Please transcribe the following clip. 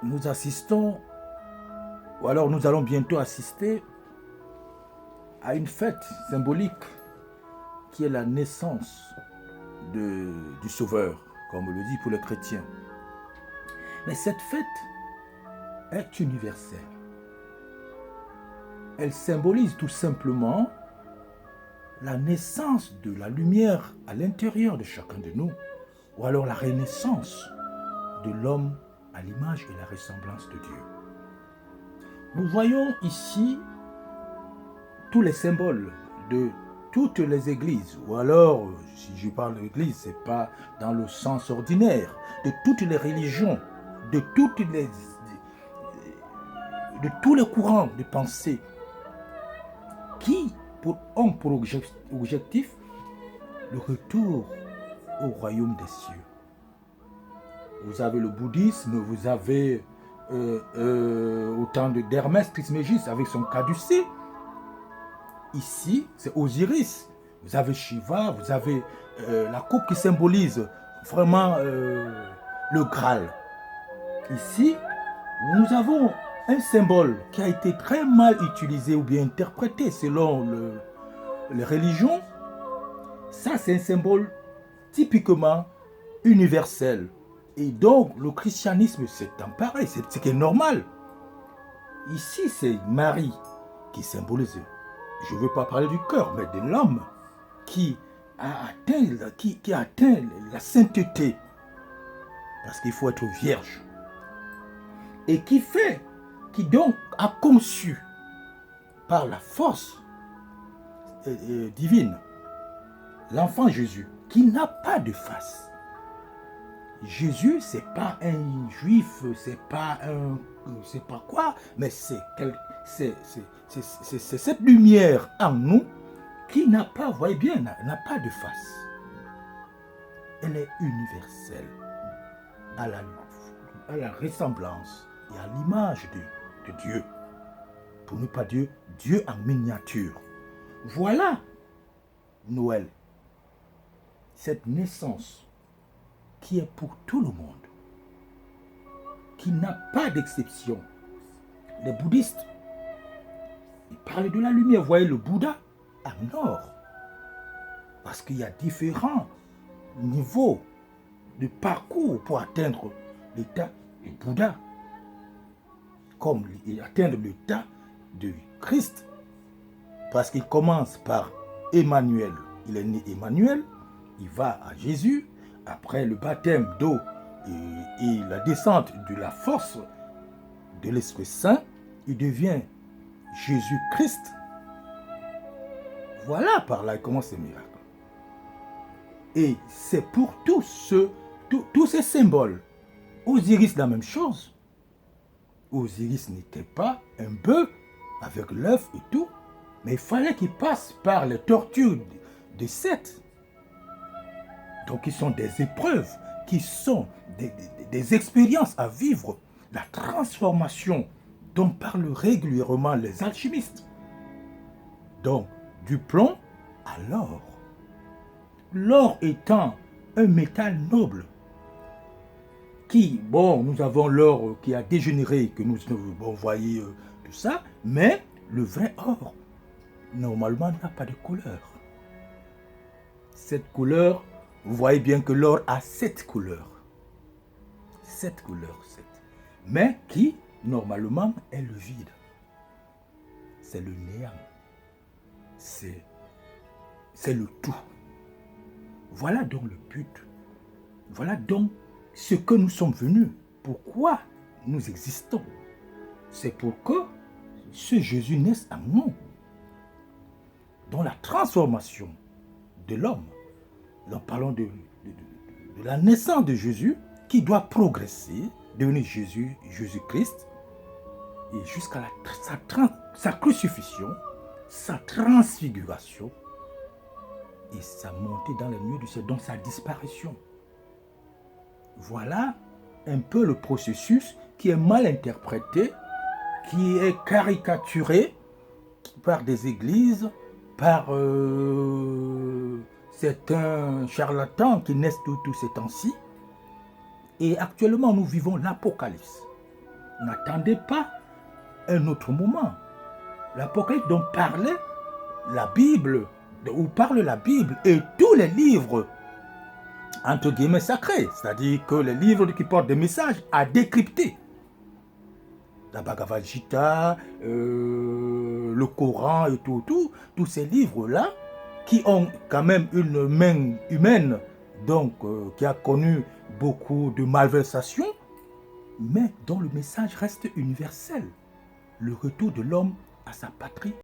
nous assistons, ou alors nous allons bientôt assister à une fête symbolique qui est la naissance du Sauveur, comme on le dit pour les chrétiens. Mais cette fête est universelle. Elle symbolise tout simplement la naissance de la lumière à l'intérieur de chacun de nous, ou alors la renaissance de l'homme à l'image et la ressemblance de Dieu. Nous voyons ici tous les symboles de toutes les églises, ou alors, si je parle d'église, ce n'est pas dans le sens ordinaire, de toutes les religions, de tous les courants de pensée qui ont pour objectif le retour au royaume des cieux. Vous avez le bouddhisme, vous avez au temps d'Hermès Trismégiste avec son caducée. Ici, c'est Osiris. Vous avez Shiva, vous avez la coupe qui symbolise vraiment le Graal. Ici, nous avons un symbole qui a été très mal utilisé ou bien interprété selon les religions. Ça, c'est un symbole typiquement universel. Et donc, le christianisme s'est emparé, c'est ce qui est normal. Ici, c'est Marie qui symbolise, je ne veux pas parler du cœur, mais de l'homme qui a atteint la sainteté. Parce qu'il faut être vierge. Et qui donc a conçu par la force divine l'enfant Jésus, qui n'a pas de face. Jésus, c'est pas un juif, c'est pas quoi, mais c'est cette lumière en nous qui n'a pas, voyez bien, n'a pas de face. Elle est universelle à la ressemblance et à l'image de Dieu. Pour ne pas dire Dieu en miniature. Voilà Noël. Cette naissance qui est pour tout le monde, qui n'a pas d'exception. Les bouddhistes, ils parlent de la lumière. Vous voyez le Bouddha en or. Parce qu'il y a différents niveaux de parcours pour atteindre l'état du Bouddha. Comme atteindre l'état de Christ. Parce qu'il commence par Emmanuel. Il est né Emmanuel, il va à Jésus. Après le baptême d'eau et la descente de la force de l'Esprit Saint, il devient Jésus-Christ. Voilà par là il commence le miracle. Et c'est pour tous ces symboles. Osiris, la même chose. Osiris n'était pas un bœuf avec l'œuf et tout, mais il fallait qu'il passe par les tortures de Seth. Donc, qui sont des épreuves, qui sont des expériences à vivre, la transformation dont parlent régulièrement les alchimistes. Donc, du plomb à l'or. L'or étant un métal noble, qui, bon, nous avons l'or qui a dégénéré, que nous voyez tout ça, mais le vrai or, normalement, n'a pas de couleur. Cette couleur, vous voyez bien que l'or a 7 couleurs. 7 couleurs, 7. Mais qui, normalement, est le vide. C'est le néant. C'est le tout. Voilà donc le but. Voilà donc ce que nous sommes venus. Pourquoi nous existons. C'est pour que ce Jésus naisse en nous. Dans la transformation de l'homme. Nous parlons de la naissance de Jésus qui doit progresser, devenir Jésus-Christ, et jusqu'à sa crucifixion, sa transfiguration et sa montée dans les nuées du ciel, donc sa disparition. Voilà un peu le processus qui est mal interprété, qui est caricaturé par des églises, par certains charlatans qui naissent tous ces temps-ci. Et actuellement, nous vivons l'Apocalypse. n'attendez pas un autre moment. L'Apocalypse dont parlait la Bible, où parle la Bible et tous les livres, entre guillemets, sacrés, c'est-à-dire que les livres qui portent des messages à décrypter. La Bhagavad Gita, le Coran et tous ces livres-là, qui ont quand même une main humaine, donc qui a connu beaucoup de malversations, mais dont le message reste universel. Le retour de l'homme à sa patrie.